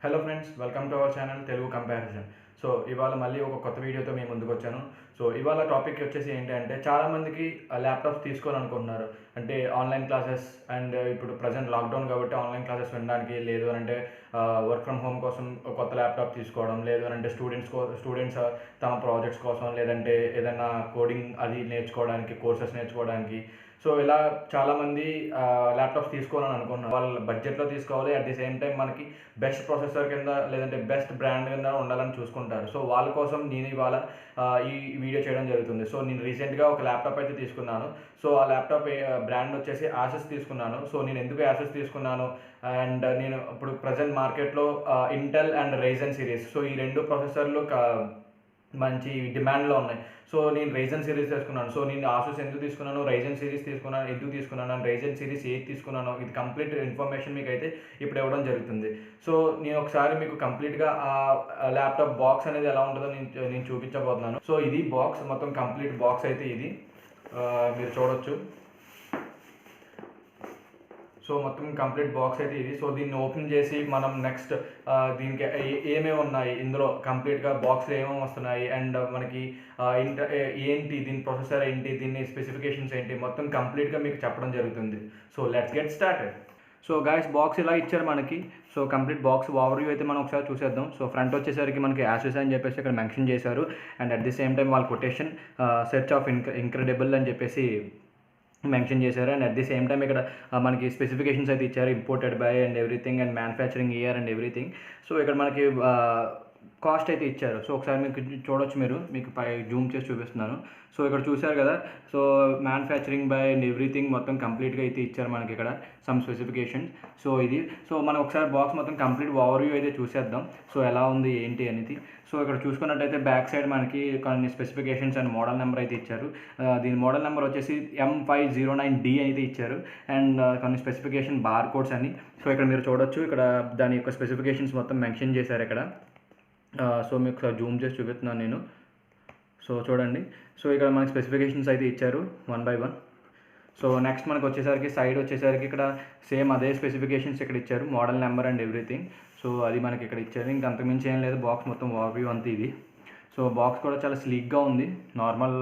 Hello friends, welcome to our channel Telugu comparison. So ఇవాళ మళ్ళీ ఒక కొత్త వీడియోతో మేము ముందుకు వచ్చాను. సో ఇవాళ టాపిక్ వచ్చేసి ఏంటంటే, చాలామందికి ల్యాప్టాప్స్ తీసుకోవాలనుకుంటున్నారు. అంటే ఆన్లైన్ క్లాసెస్ అండ్ ఇప్పుడు ప్రజెంట్ లాక్డౌన్ కాబట్టి ఆన్లైన్ క్లాసెస్ వినడానికి, లేదు అని అంటే వర్క్ ఫ్రమ్ హోమ్ కోసం కొత్త ల్యాప్టాప్ తీసుకోవడం, లేదు అని అంటే స్టూడెంట్స్ తమ ప్రాజెక్ట్స్ కోసం, లేదంటే ఏదైనా కోడింగ్ అది నేర్చుకోవడానికి, కోర్సెస్ నేర్చుకోవడానికి. సో ఇలా చాలామంది ల్యాప్టాప్స్ తీసుకోవాలని అనుకుంటున్నారు. వాళ్ళ బడ్జెట్లో తీసుకోవాలి, అట్ ది సేమ్ టైం మనకి బెస్ట్ ప్రాసెసర్ కింద, లేదంటే బెస్ట్ బ్రాండ్ కింద ఉండాలని చూసుకుంటారు. సో వాళ్ళ కోసం నేను ఇవాళ ఈ వీడియో చేయడం జరుగుతుంది. సో నేను రీసెంట్గా ఒక ల్యాప్టాప్ అయితే తీసుకున్నాను. సో ఆ ల్యాప్టాప్ బ్రాండ్ వచ్చేసి ఆసెస్ తీసుకున్నాను. సో నేను ఎందుకు ఆసెస్ తీసుకున్నాను, అండ్ నేను ఇప్పుడు ప్రజెంట్ మార్కెట్లో Intel and Ryzen series, so ఈ రెండు ప్రాసెసర్లు మంచి డిమాండ్లో ఉన్నాయి. సో నేను రైజెన్ సిరీస్ తీసుకున్నాను. సో నేను ఆసూస్ ఎందుకు తీసుకున్నాను, రైజెన్ సిరీస్ తీసుకున్నాను, ఎందుకు తీసుకున్నాను, అండ్ రైజెన్ సిరీస్ ఏది తీసుకున్నాను, ఇది కంప్లీట్ ఇన్ఫర్మేషన్ మీకు అయితే ఇప్పుడు ఇవ్వడం జరుగుతుంది. సో నేను ఒకసారి మీకు కంప్లీట్గా ఆ ల్యాప్టాప్ బాక్స్ అనేది ఎలా ఉంటుందో నేను చూపించబోతున్నాను. సో ఇది బాక్స్, మొత్తం కంప్లీట్ బాక్స్ అయితే ఇది మీరు చూడొచ్చు. సో మొత్తం కంప్లీట్ బాక్స్ అయితే ఇది. సో దీన్ని ఓపెన్ చేసి మనం నెక్స్ట్ దీనికి ఏమేమి ఉన్నాయి, ఇందులో కంప్లీట్గా బాక్స్లో ఏమేమి వస్తున్నాయి, అండ్ మనకి ఏంటి దీని ప్రొసెసర్ ఏంటి, దీని స్పెసిఫికేషన్స్ ఏంటి, మొత్తం కంప్లీట్గా మీకు చెప్పడం జరుగుతుంది. So let's get started. So guys, box ఇలా ఇచ్చారు మనకి. సో కంప్లీట్ బాక్స్ ఓవర్వ్యూ అయితే మనం ఒకసారి చూసేద్దాం. సో ఫ్రంట్ వచ్చేసరికి మనకి యాసెస్ అని చెప్పేసి ఇక్కడ మెన్షన్ చేశారు, and at the same time వాళ్ళ కొటేషన్ సెర్చ్ ఆఫ్ ఇంక్రెడిబుల్ అని చెప్పేసి మెన్షన్ చేశారు. And at the same time ఇక్కడ మనకి స్పెసిఫికేషన్స్ అయితే ఇచ్చారు, imported by and everything, and manufacturing year and everything. So ఇక్కడ మనకి కాస్ట్ అయితే ఇచ్చారు. సో ఒకసారి మీకు చూడొచ్చు, మీకు పై జూమ్ చేసి చూపిస్తున్నాను. సో ఇక్కడ చూశారు కదా, so manufacturing by and everything మొత్తం కంప్లీట్గా అయితే ఇచ్చారు మనకి ఇక్కడ సమ్ స్పెసిఫికేషన్స్. సో ఇది, సో మనం ఒకసారి బాక్స్ మొత్తం కంప్లీట్ ఓవర్వ్యూ అయితే చూసేద్దాం, సో ఎలా ఉంది ఏంటి అనేది. సో ఇక్కడ చూసుకున్నట్టయితే బ్యాక్ సైడ్ మనకి కొన్ని స్పెసిఫికేషన్స్ అండ్ మోడల్ నెంబర్ అయితే ఇచ్చారు. దీని మోడల్ నెంబర్ వచ్చేసి M509D అయితే ఇచ్చారు, అండ్ కొన్ని స్పెసిఫికేషన్ బార్ కోడ్స్ అని. సో ఇక్కడ మీరు చూడొచ్చు, ఇక్కడ దాని యొక్క స్పెసిఫికేషన్స్ మొత్తం మెన్షన్ చేశారు ఇక్కడ. సో మీకు ఒకసారి జూమ్ చేసి చూపిస్తున్నాను నేను. సో చూడండి, సో ఇక్కడ మనకి స్పెసిఫికేషన్స్ అయితే ఇచ్చారు 1 by 1. సో నెక్స్ట్ మనకు వచ్చేసరికి సైడ్ వచ్చేసరికి ఇక్కడ సేమ్ అదే స్పెసిఫికేషన్స్ ఇక్కడ ఇచ్చారు, model number and everything. So అది మనకి ఇక్కడ ఇచ్చారు, ఇంకా అంతకుమించి ఏం లేదు. బాక్స్ మొత్తం ఓవర్వ్యూ అంతా ఇది. సో బాక్స్ కూడా చాలా స్లీక్గా ఉంది, నార్మల్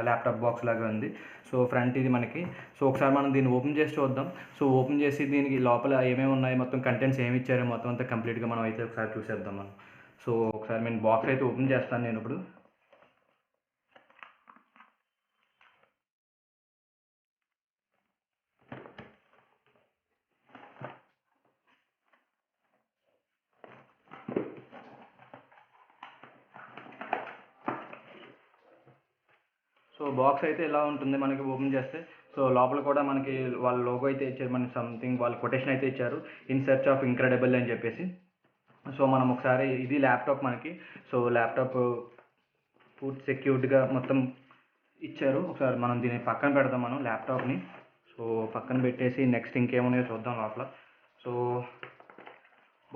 ల్యాప్టాప్ బాక్స్ లాగా ఉంది. సో ఫ్రంట్ ఇది మనకి. సో ఒకసారి మనం దీన్ని ఓపెన్ చేసి చూద్దాం. సో ఓపెన్ చేసి దీనికి లోపల ఏమేమి ఉన్నాయి, మొత్తం కంటెంట్స్ ఏమి ఇచ్చారో మొత్తం అంతా కంప్లీట్గా మనం అయితే ఒకసారి చూసేద్దాం మనం. సో ఒకసారి నేను బాక్స్ అయితే ఓపెన్ చేస్తాను నేను ఇప్పుడు. సో బాక్స్ అయితే ఇలా ఉంటుంది మనకి ఓపెన్ చేస్తే. సో లోపల కూడా మనకి వాళ్ళ లోగో అయితే ఇచ్చారు, మనకి సంథింగ్ వాళ్ళ కొటేషన్ అయితే ఇచ్చారు, ఇన్ సెర్చ్ ఆఫ్ ఇంక్రెడిబుల్ అని చెప్పేసి. సో మనం ఒకసారి, ఇది ల్యాప్టాప్ మనకి. సో ల్యాప్టాప్ పూర్తి సెక్యూర్డ్గా మొత్తం ఇచ్చారు. ఒకసారి మనం దీన్ని పక్కన పెడదాం మనం ల్యాప్టాప్ని. సో పక్కన పెట్టేసి నెక్స్ట్ ఇంకేమున్నాయో చూద్దాం లోపల. సో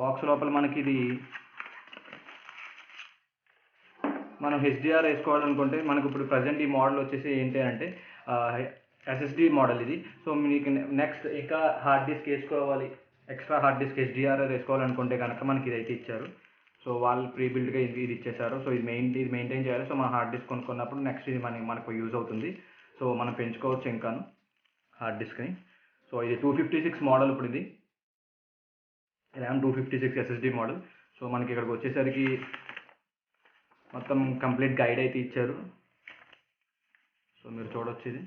బాక్స్ లోపల మనకి ఇది, మనం హెచ్డిఆర్ వేసుకోవాలనుకుంటే మనకు ఇప్పుడు ప్రజెంట్ ఈ మోడల్ వచ్చేసి ఏంటి అంటే ఎస్ఎస్డి మోడల్ ఇది. సో మీకు నెక్స్ట్ ఇంకా హార్డ్ డిస్క్ వేసుకోవాలి, ఎక్స్ట్రా హార్డ్ డిస్క్ హెచ్డిఆర్ వేసుకోవాలనుకుంటే కనుక మనకి ఇది అయితే ఇచ్చారు. సో వాళ్ళు ప్రీ బిల్డ్గా ఇది ఇచ్చేసారు. సో ఇది మెయింటైన్ చేయాలి. సో మనం హార్డ్ డిస్క్ కొనుక్కున్నప్పుడు నెక్స్ట్ ఇది మనకు యూజ్ అవుతుంది. సో మనం పెంచుకోవచ్చు ఇంకాను హార్డ్ డిస్క్ని. సో ఇది 256 మోడల్, ఇప్పుడు ఇది ర్యామ్ 256 ఎస్ఎస్డి మోడల్. సో మనకి ఇక్కడికి వచ్చేసరికి మొత్తం కంప్లీట్ గైడ్ అయితే ఇచ్చారు. సో మీరు చూడొచ్చు ఇది.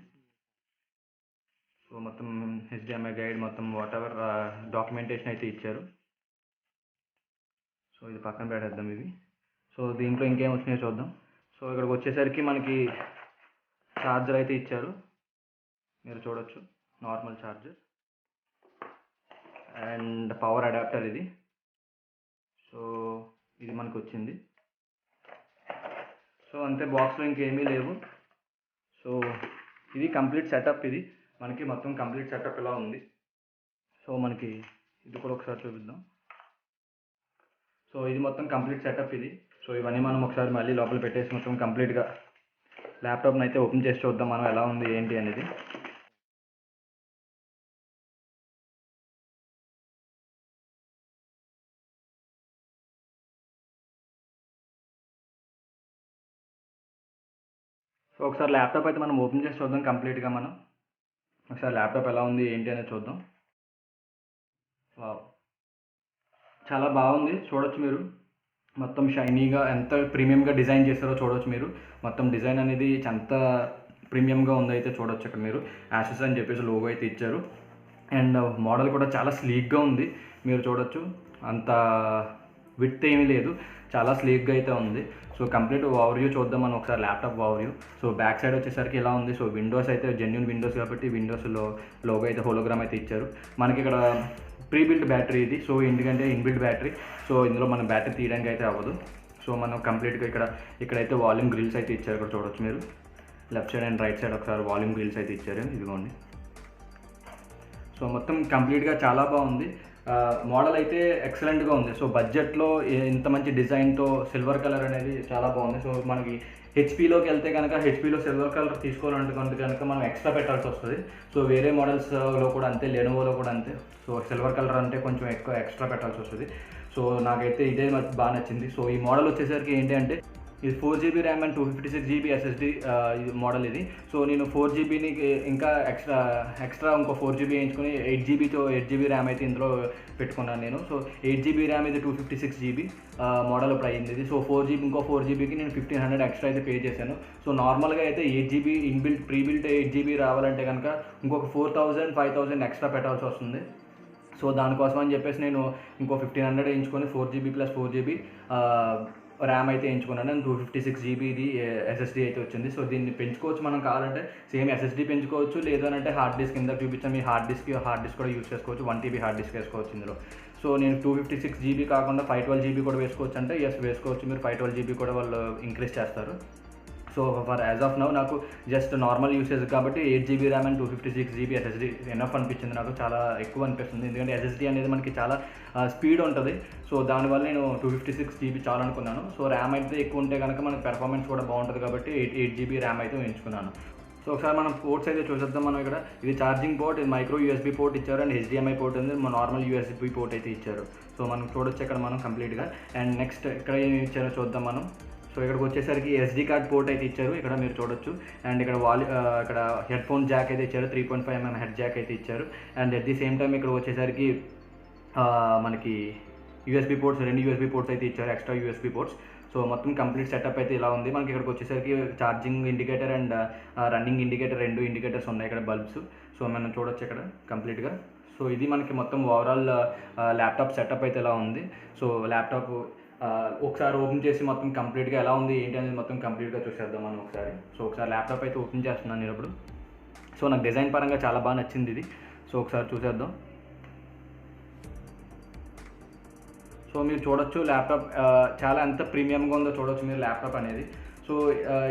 సో మొత్తం హెచ్డిఎంఐ గైడ్, మొత్తం వాట్ ఎవర్ డాక్యుమెంటేషన్ అయితే ఇచ్చారు. సో ఇది పక్కన పెట్టేద్దాం ఇవి. సో దీంట్లో ఇంకేం వచ్చినాయో చూద్దాం. సో ఇక్కడికి వచ్చేసరికి మనకి ఛార్జర్ అయితే ఇచ్చారు, మీరు చూడొచ్చు, normal charger and power adapter ఇది. సో ఇది మనకు వచ్చింది. సో అంతే, బాక్స్లో ఇంకేమీ లేవు. సో ఇది కంప్లీట్ సెటప్, ఇది మనకి మొత్తం కంప్లీట్ సెటప్ ఇలా ఉంది. సో మనకి ఇది కూడా ఒకసారి చూపిద్దాం. సో ఇది మొత్తం కంప్లీట్ సెటప్ ఇది. సో ఇవన్నీ మనం ఒకసారి మళ్ళీ లోపల పెట్టేసి మొత్తం కంప్లీట్గా ల్యాప్టాప్ని అయితే ఓపెన్ చేసి చూద్దాం మనం ఎలా ఉంది ఏంటి అనేది. సో ఒకసారి ల్యాప్టాప్ అయితే మనం ఓపెన్ చేసి చూద్దాం కంప్లీట్గా. మనం ఒకసారి ల్యాప్టాప్ ఎలా ఉంది ఏంటి అనేది చూద్దాం. వావ్! చాలా బాగుంది, చూడొచ్చు మీరు. మొత్తం షైనీగా ఎంత ప్రీమియంగా డిజైన్ చేశారో చూడొచ్చు మీరు. మొత్తం డిజైన్ అనేది ఎంత ప్రీమియంగా ఉందో అయితే చూడొచ్చు ఇక్కడ మీరు. యాసెస్ అని చెప్పేసి లోగో అయితే ఇచ్చారు. అండ్ మోడల్ కూడా చాలా స్లీక్గా ఉంది, మీరు చూడొచ్చు. అంత విడ్త్ ఏమీ లేదు, చాలా స్లీక్గా అయితే ఉంది. సో కంప్లీట్ ఓవర్వ్యూ చూద్దాం మనం ఒకసారి laptop overview. So back side వచ్చేసరికి ఇలా ఉంది. సో విండోస్ అయితే జెన్యూన్ విండోస్ కాబట్టి విండోస్లో లోగో అయితే హోలోగ్రామ్ అయితే ఇచ్చారు. మనకి ఇక్కడ ప్రీ బిల్డ్ బ్యాటరీ ఇది. సో ఎందుకంటే ఇన్బిల్డ్ బ్యాటరీ, సో ఇందులో మనం బ్యాటరీ తీయడానికి అయితే అవ్వదు. సో మనం కంప్లీట్గా ఇక్కడైతే వాల్యూమ్ గ్రిల్స్ అయితే ఇచ్చారు, ఇక్కడ చూడొచ్చు మీరు. Left side and right side ఒకసారి వాల్యూమ్ గ్రిల్స్ అయితే ఇచ్చారు, ఇదిగోండి. సో మొత్తం కంప్లీట్గా చాలా బాగుంది. మోడల్ అయితే ఎక్సలెంట్గా ఉంది. సో బడ్జెట్లో ఇంత మంచి డిజైన్తో సిల్వర్ కలర్ అనేది చాలా బాగుంది. సో మనకి హెచ్పీలోకి వెళ్తే కనుక హెచ్పీలో సిల్వర్ కలర్ తీసుకోవాలంటే కనుక మనం ఎక్స్ట్రా పెట్టాల్సి వస్తుంది. సో వేరే మోడల్స్లో కూడా అంతే, లెనోవోలో కూడా అంతే. సో సిల్వర్ కలర్ అంటే కొంచెం ఎక్కువ ఎక్స్ట్రా పెట్టాల్సి వస్తుంది. సో నాకైతే ఇదే బాగా నచ్చింది. సో ఈ మోడల్ వచ్చేసరికి ఏంటి అంటే ఇది 4GB RAM and 256GB SSD model ఇది. సో నేను 4GBని ఇంకా ఎక్స్ట్రా ఇంకో 4GB వేయించుకొని 8GB ర్యామ్ అయితే ఇందులో పెట్టుకున్నాను నేను. సో 8GB ర్యామ్ ఇది 256GB మోడల్ ఇప్పుడు అయింది ఇది. సో 4GB ఇంకో 4GBకి నేను 1500 ఎక్స్ట్రా అయితే పే చేశాను. సో నార్మల్గా అయితే 8GB ఇన్బిల్ట్ ప్రీబిల్ట్ 8GB రావాలంటే కనుక ఇంకొక 4000 5000 ఎక్స్ట్రా పెట్టాల్సి వస్తుంది. సో దానికోసం అని చెప్పేసి నేను ఇంకో 1500 వేయించుకొని 4GB + 4GB ర్యామ్ అయితే ఎంచుకున్నాను. అండ్ 256GB ఇది SSD అయితే వచ్చింది. సో దీన్ని పెంచుకోవచ్చు మనం కావాలంటే, సేమ్ SSD పెంచుకోవచ్చు. లేదనంటే హార్డ్ డిస్క్ కింద చూపించాను, మీ హార్డ్ డిస్క్ కూడా యూస్ చేసుకోవచ్చు. 1TB హార్డ్ డిస్క్ వేసుకోవచ్చు ఇందులో. సో నేను 256GB కాకుండా 512GB కూడా వేసుకోవచ్చు అంటే ఎస్ వేసుకోవచ్చు. మీరు 512GB కూడా వాళ్ళు ఇంక్రీజ్ చేస్తారు. So for as of now నాకు జస్ట్ నార్మల్ యూసేజ్ కాబట్టి 8GB RAM and 256GB SSD enough అనిపించింది. నాకు చాలా ఎక్కువ అనిపిస్తుంది, ఎందుకంటే SSD అనేది మనకి చాలా స్పీడ్ ఉంటుంది. సో దానివల్ల నేను 256GB చాలు అనుకున్నాను. సో ర్యామ్ అయితే ఎక్కువ ఉంటే కనుక మనకి పెర్ఫార్మెన్స్ కూడా బాగుంటుంది కాబట్టి 8GB ర్యామ్ అయితే ఎంచుకున్నాను. సో ఒకసారి మనం పోర్ట్స్ అయితే చూసేద్దాం. మనం ఇక్కడ ఇది ఛార్జింగ్ పోర్ట్, ఇది మైక్రో USB పోర్ట్ ఇచ్చారు, అండ్ HDMI పోర్ట్ ఉంది, నార్మల్ USB పోర్ట్ అయితే ఇచ్చారు. సో మనం చూడొచ్చు ఇక్కడ మనం కంప్లీట్గా. అండ్ నెక్స్ట్ ఇక్కడ ఏమి ఇచ్చారో చూద్దాం మనం. సో ఇక్కడికి వచ్చేసరికి SD కార్డ్ పోర్ట్ అయితే ఇచ్చారు, ఇక్కడ మీరు చూడొచ్చు. అండ్ ఇక్కడ ఇక్కడ హెడ్ ఫోన్ జాక్ అయితే ఇచ్చారు, 3.5mm హెడ్ జాక్ అయితే ఇచ్చారు. And at the same time ఇక్కడ వచ్చేసరికి మనకి USB పోర్ట్స్, 2 USB పోర్ట్స్ అయితే ఇచ్చారు, ఎక్స్ట్రా USB పోర్ట్స్. సో మొత్తం కంప్లీట్ సెటప్ అయితే ఇలా ఉంది. మనకి ఇక్కడికి వచ్చేసరికి charging indicator and running indicator, 2 indicators ఉన్నాయి ఇక్కడ, బల్బ్స్. సో మనం చూడొచ్చు ఇక్కడ కంప్లీట్గా. సో ఇది మనకి మొత్తం ఓవరాల్ ల్యాప్టాప్ సెటప్ అయితే ఇలా ఉంది. సో ల్యాప్టాప్ ఒకసారి ఓపెన్ చేసి మొత్తం కంప్లీట్గా ఎలా ఉంది ఏంటి అనేది మొత్తం కంప్లీట్గా చూసేద్దాం మనం ఒకసారి. సో ఒకసారి ల్యాప్టాప్ అయితే ఓపెన్ చేస్తున్నాను నేను ఇప్పుడు. సో నాకు డిజైన్ పరంగా చాలా బాగా నచ్చింది ఇది. సో ఒకసారి చూసేద్దాం. సో మీరు చూడొచ్చు ల్యాప్టాప్ చాలా ఎంత ప్రీమియంగా ఉందో చూడొచ్చు మీరు ల్యాప్టాప్ అనేది. సో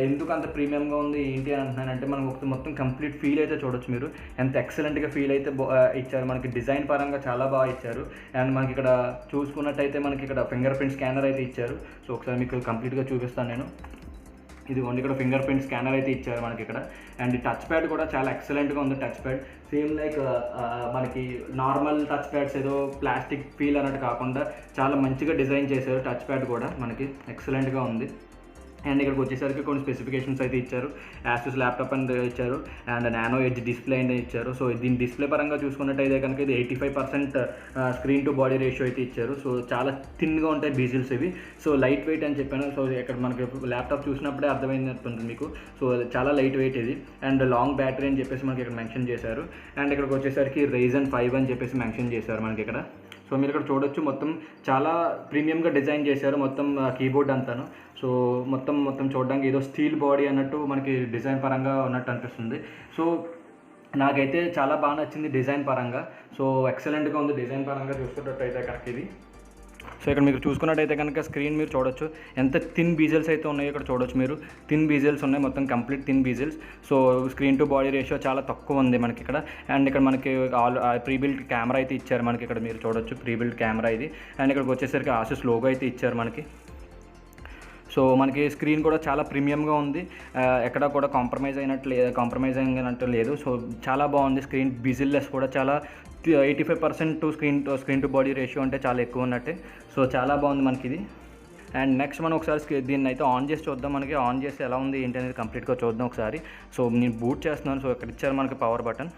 ఎందుకు అంత ప్రీమియంగా ఉంది ఏంటి అని అంటున్నానంటే మనం మొత్తం కంప్లీట్ ఫీల్ అయితే చూడొచ్చు మీరు, ఎంత ఎక్సలెంట్గా ఫీల్ అయితే ఇచ్చారు. మనకి డిజైన్ పరంగా చాలా బాగా ఇచ్చారు. అండ్ మనకి ఇక్కడ చూసుకున్నట్టయితే మనకి ఇక్కడ ఫింగర్ ప్రింట్ స్కానర్ అయితే ఇచ్చారు. సో ఒకసారి మీకు కంప్లీట్గా చూపిస్తాను నేను. ఇదిగోండి ఇక్కడ ఫింగర్ ప్రింట్ స్కానర్ అయితే ఇచ్చారు మనకి ఇక్కడ. అండ్ టచ్ ప్యాడ్ కూడా చాలా ఎక్సలెంట్గా ఉంది. టచ్ ప్యాడ్ సేమ్ లైక్ మనకి నార్మల్ టచ్ ప్యాడ్స్ ఏదో ప్లాస్టిక్ ఫీల్ అన్నట్టు కాకుండా చాలా మంచిగా డిజైన్ చేశారు. టచ్ ప్యాడ్ కూడా మనకి ఎక్సలెంట్గా ఉంది. అండ్ ఇక్కడికి వచ్చేసరికి కొన్ని స్పెసిఫికేషన్స్ అయితే ఇచ్చారు. యాసూస్ ల్యాప్టాప్ అని ఇచ్చారు, అండ్ నానో ఎడ్జ్ డిస్ప్లే అని ఇచ్చారు. సో దీని డిస్ప్లే పరంగా చూసుకున్నట్టయితే కనుక ఇది 85% స్క్రీన్ టు బాడీ రేషియో అయితే ఇచ్చారు. సో చాలా థిన్గా ఉంటాయి బీజిల్స్ ఇవి. సో లైట్ వెయిట్ అని చెప్పాను. సో ఇక్కడ మనకి ల్యాప్టాప్ చూసినప్పుడే అర్థమైనట్టుంది మీకు. సో చాలా లైట్ వెయిట్ ఇది. అండ్ లాంగ్ బ్యాటరీ అని చెప్పేసి మనకి ఇక్కడ మెన్షన్ చేశారు. అండ్ ఇక్కడికి వచ్చేసరికి Ryzen 5 అని చెప్పేసి మెన్షన్ చేశారు మనకి ఇక్కడ. సో మీరు ఇక్కడ చూడొచ్చు మొత్తం చాలా ప్రీమియంగా డిజైన్ చేశారు మొత్తం కీబోర్డ్ అంతాను. సో మొత్తం చూడడానికి ఏదో స్టీల్ బాడీ అన్నట్టు మనకి డిజైన్ పరంగా ఉన్నట్టు అనిపిస్తుంది. సో నాకైతే చాలా బాగా నచ్చింది డిజైన్ పరంగా. సో ఎక్సలెంట్గా ఉంది డిజైన్ పరంగా చూసుకున్నట్టయితే కనుక ఇది. సో ఇక్కడ మీరు చూసుకున్నట్టయితే కనుక స్క్రీన్ మీరు చూడొచ్చు ఎంత థిన్ బీజిల్స్ అయితే ఉన్నాయో ఇక్కడ చూడొచ్చు మీరు. థిన్ బీజిల్స్ ఉన్నాయి, మొత్తం complete thin bezels. So screen to body ratio చాలా తక్కువ ఉంది మనకి ఇక్కడ. అండ్ ఇక్కడ మనకి ప్రీబిల్ట్ కెమెరా అయితే ఇచ్చారు మనకి ఇక్కడ మీరు చూడొచ్చు, ప్రీబిల్ట్ కెమెరా ఇది. అండ్ ఇక్కడికి వచ్చేసరికి ఆసూస్ లోగో అయితే ఇచ్చారు మనకి. సో మనకి స్క్రీన్ కూడా చాలా ప్రీమియంగా ఉంది, ఎక్కడ కూడా కాంప్రమైజ్ అయినట్టు లేదు. సో చాలా బాగుంది స్క్రీన్. బిజిల్లెస్ కూడా చాలా 85% స్క్రీన్ టు బాడీ రేషియో అంటే చాలా ఎక్కువ ఉన్నట్టే. సో చాలా బాగుంది మనకి ఇది. అండ్ నెక్స్ట్ మనం ఒకసారి దీన్ని అయితే ఆన్ చేసి చూద్దాం. మనకి ఆన్ చేసి ఎలా ఉంది ఏంటి అనేది కంప్లీట్గా చూద్దాం ఒకసారి. సో నేను బూట్ చేస్తున్నాను. సో ఇక్కడ ఇచ్చారు మనకి పవర్ బటన్.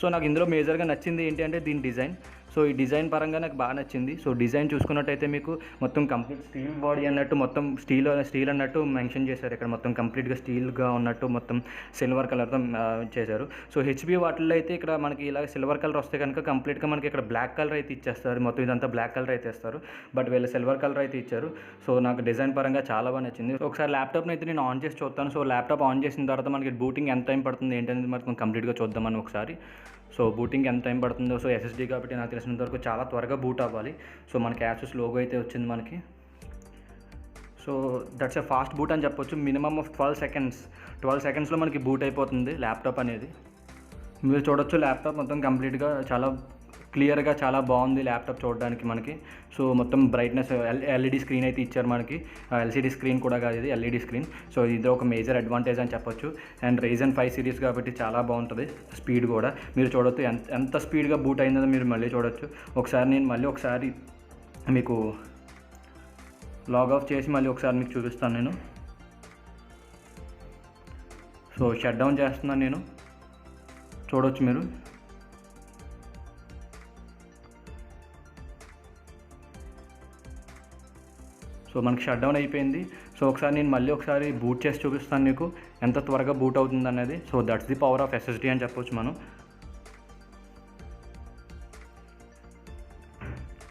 సో నాకు ఇందులో మేజర్గా నచ్చింది ఏంటి అంటే దీని డిజైన్. సో ఈ డిజైన్ పరంగా నాకు బాగా నచ్చింది. సో డిజైన్ చూసుకున్నట్టయితే మీకు మొత్తం కంప్లీట్ స్టీల్ బాడీ అన్నట్టు, మొత్తం స్టీల్ అన్నట్టు మెన్షన్ చేశారు ఇక్కడ. మొత్తం కంప్లీట్గా స్టీల్గా ఉన్నట్టు మొత్తం సిల్వర్ కలర్తో చేశారు. సో హెచ్పి వాటిల్లో అయితే ఇక్కడ మనకి ఇలా సిల్వర్ కలర్ వస్తే కనుక కంప్లీట్గా మనకి ఇక్కడ బ్లాక్ కలర్ అయితే ఇచ్చేస్తారు. మొత్తం ఇదంతా బ్లాక్ కలర్ అయితే ఇస్తారు. బట్ వీళ్ళు సిల్వర్ కలర్ అయితే ఇచ్చారు. సో నాకు డిజైన్ పరంగా చాలా బాగా నచ్చింది. ఒకసారి ల్యాప్టాప్ని అయితే నేను ఆన్ చేసి చూస్తాను. సో ల్యాప్టాప్ ఆన్ చేసిన తర్వాత మనకి బూటింగ్ ఎంత టైం పడుతుంది ఏంటనేది మనకు కంప్లీట్గా చూద్దామని ఒకసారి. సో బూటింగ్ ఎంత టైం పడుతుందో. సో ఎస్ఎస్డీ కాబట్టి నాకు తెలిసినంత వరకు చాలా త్వరగా బూట్ అవ్వాలి. సో మనకి యాసూస్ లోగో అయితే వచ్చింది మనకి. So that's a fast boot అని చెప్పొచ్చు. మినిమమ్ ఆఫ్ 12 సెకండ్స్లో మనకి బూట్ అయిపోతుంది ల్యాప్టాప్ అనేది. మీరు చూడొచ్చు ల్యాప్టాప్ మొత్తం కంప్లీట్గా చాలా క్లియర్గా చాలా బాగుంది ల్యాప్టాప్ చూడడానికి మనకి. సో మొత్తం బ్రైట్నెస్ ఎల్ఈడి స్క్రీన్ అయితే ఇచ్చారు మనకి. ఎల్సిడి స్క్రీన్ కూడా కాదు, ఇది ఎల్ఈడి స్క్రీన్. సో ఇది ఒక మేజర్ అడ్వాంటేజ్ అని చెప్పొచ్చు. అండ్ Ryzen 5 సిరీస్ కాబట్టి చాలా బాగుంటుంది. స్పీడ్ కూడా మీరు చూడొచ్చు ఎంత స్పీడ్గా బూట్ అయిందో మీరు మళ్ళీ చూడొచ్చు. నేను ఒకసారి మీకు లాగ్ ఆఫ్ చేసి మళ్ళీ ఒకసారి మీకు చూపిస్తాను నేను. సో షట్ డౌన్ చేస్తున్నాను నేను, చూడొచ్చు మీరు. సో మనకి షట్ డౌన్ అయిపోయింది. సో ఒకసారి నేను మళ్ళీ ఒకసారి బూట్ చేసి చూపిస్తాను మీకు ఎంత త్వరగా బూట్ అవుతుంది అనేది. So that's the power of SSD అని చెప్పొచ్చు మనం.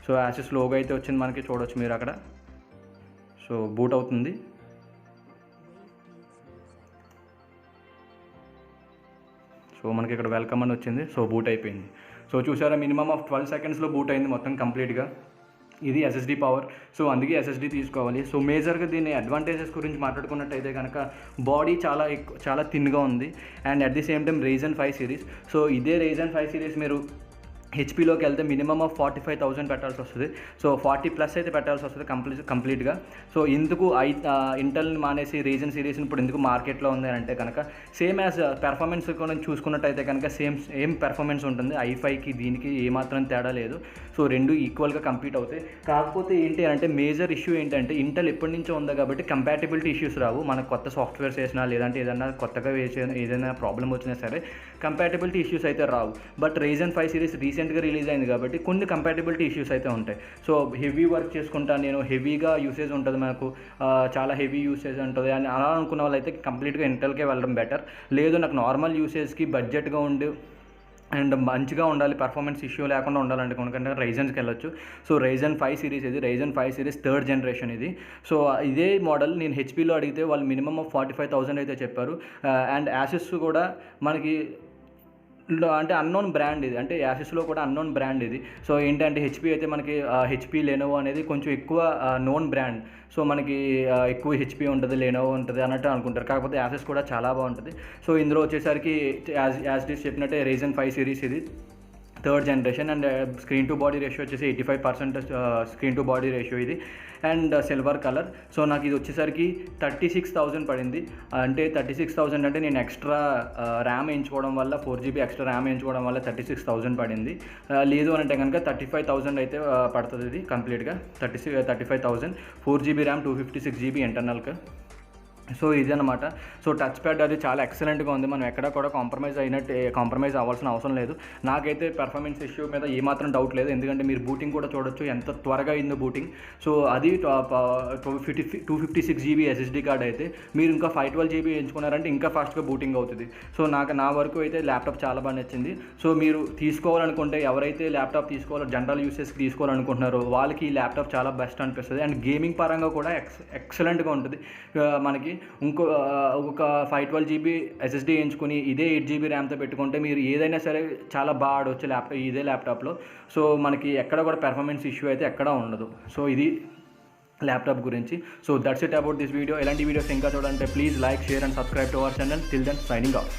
సో యాసూస్ లోగో అయితే వచ్చింది మనకి, చూడొచ్చు మీరు అక్కడ. సో బూట్ అవుతుంది. సో మనకి ఇక్కడ వెల్కమ్ అని వచ్చింది. సో బూట్ అయిపోయింది. సో చూసారా, మినిమమ్ ఆఫ్ 12 సెకండ్స్లో బూట్ అయింది మొత్తం కంప్లీట్గా. ఇది ఎస్ఎస్డి పవర్. సో అందుకే ఎస్ఎస్డి తీసుకోవాలి. సో మేజర్గా దీని అడ్వాంటేజెస్ గురించి మాట్లాడుకున్నట్టయితే కనుక బాడీ చాలా థిన్గా ఉంది. And at the same time Ryzen 5 series. So ఇదే Ryzen 5 సిరీస్ మీరు హెచ్పీలోకి వెళ్తే మినిమమ్ ఆఫ్ 45,000 పెట్టాల్సి వస్తుంది. సో 40+ అయితే పెట్టాల్సి వస్తుంది కంప్లీట్గా. సో ఇందుకు ఇంటెల్ని మానేసి Ryzen సిరీస్ని ఇప్పుడు ఎందుకు మార్కెట్లో ఉంది అంటే కనుక సేమ్ యాజ్ పెర్ఫార్మెన్స్ కూడా చూసుకున్నట్టయితే కనుక సేమ్ పెర్ఫార్మెన్స్ ఉంటుంది. i5కి దీనికి ఏమాత్రం తేడా లేదు. సో రెండు ఈక్వల్గా కంపీట్ అవుతాయి. కాకపోతే ఏంటి అంటే మేజర్ ఇష్యూ ఏంటంటే ఇంటెల్ ఎప్పటి నుంచో ఉంది కాబట్టి కంపాటబిలిటీ ఇష్యూస్ రావు. మనకు కొత్త సాఫ్ట్వేర్స్ వేసినా లేదంటే ఏదైనా కొత్తగా ఏదైనా ప్రాబ్లం వచ్చినా సరే కంపాటబిలిటీ ఇష్యూస్ అయితే రావు. బట్ Ryzen 5 సిరీస్ రీసెంట్గా రిలీజ్ అయింది కాబట్టి కొన్ని కంపాటబిలిటీ ఇష్యూస్ అయితే ఉంటాయి. సో హెవీ వర్క్ చేసుకుంటాను నేను, హెవీగా యూసేజ్ ఉంటుంది మనకు, చాలా హెవీ యూసేజ్ ఉంటుంది అని అలా అనుకున్న వాళ్ళు అయితే కంప్లీట్గా ఇంటెల్కే వెళ్ళడం బెటర్. లేదు నాకు నార్మల్ యూసేజ్కి బడ్జెట్గా ఉండి అండ్ మంచిగా ఉండాలి, పర్ఫార్మెన్స్ ఇష్యూ లేకుండా ఉండాలంటే కనుకంటే Ryzenకి వెళ్ళొచ్చు. సో Ryzen 5 సిరీస్ ఇది, Ryzen 5 సిరీస్ 3rd జనరేషన్ ఇది. సో ఇదే మోడల్ నేను హెచ్పీలో అడిగితే వాళ్ళు మినిమమ్ ఆఫ్ 45,000 అయితే చెప్పారు. అండ్ యాసూస్ కూడా మనకి అంటే అన్నోన్ బ్రాండ్ ఇది, అంటే యాసూస్లో కూడా అన్నోన్ బ్రాండ్ ఇది. సో ఏంటంటే హెచ్పీ అయితే మనకి హెచ్పీ లెనోవో అనేది కొంచెం ఎక్కువ నోన్ బ్రాండ్. సో మనకి ఎక్కువ హెచ్పీ ఉంటుంది, లెనోవో ఉంటుంది అన్నట్టు అనుకుంటారు. కాకపోతే యాసూస్ కూడా చాలా బాగుంటుంది. సో ఇందులో వచ్చేసరికి యాజ్ డిస్ చెప్పినట్టే Ryzen 5 సిరీస్ ఇది 3rd generation. And screen to body ratio వచ్చేసి 85% స్క్రీన్ టు బాడీ రేషియో ఇది. And silver colour. సో నాకు ఇది వచ్చేసరికి 36,000 పడింది. అంటే 36,000 అంటే నేను ఎక్స్ట్రా ర్యామ్ వేయించుకోవడం వల్ల 4GB ఎక్స్ట్రా ర్యామ్ వేయించుకోవడం వల్ల 36,000 పడింది. లేదు అని అంటే కనుక 35,000 అయితే పడుతుంది ఇది కంప్లీట్గా. 35,000 4GB ర్యామ్ 256GB ఇంటర్నల్గా. సో ఇదన్నమాట. సో టచ్ ప్యాడ్ అది చాలా ఎక్సలెంట్గా ఉంది. మనం ఎక్కడ కూడా కాంప్రమైజ్ అవ్వాల్సిన అవసరం లేదు. నాకైతే పెర్ఫార్మెన్స్ ఇష్యూ మీద ఏమాత్రం డౌట్ లేదు. ఎందుకంటే మీరు బూటింగ్ కూడా చూడొచ్చు ఎంత త్వరగా అయిందో బూటింగ్. సో అది 256GB ఎస్ఎస్డి కార్డ్ అయితే మీరు ఇంకా 512GB ఎంచుకున్నారంటే ఇంకా ఫాస్ట్గా బూటింగ్ అవుతుంది. సో నా వరకు అయితే ల్యాప్టాప్ చాలా బాగా నచ్చింది. సో మీరు తీసుకోవాలనుకుంటే ఎవరైతే ల్యాప్టాప్ జనరల్ యూసేజ్కి తీసుకోవాలనుకుంటున్నారో వాళ్ళకి ఈ ల్యాప్టాప్ చాలా బెస్ట్ అనిపిస్తుంది. అండ్ గేమింగ్ పరంగా కూడా ఎక్సలెంట్గా ఉంటుంది. మనకి ఒక 512GB ఎస్ఎస్డి ఎంచుకుని ఇదే 8GB ర్యామ్తో పెట్టుకుంటే మీరు ఏదైనా సరే చాలా బాగా ఆడవచ్చు ఇదే ల్యాప్టాప్లో. సో మనకి ఎక్కడ కూడా పెర్ఫార్మెన్స్ ఇష్యూ అయితే ఎక్కడా ఉండదు. సో ఇది ల్యాప్టాప్ గురించి. So that's it about this video. ఎలాంటి వీడియోస్ ఇంకా చూడాలంటే please like, share and subscribe to our channel. Till then signing of.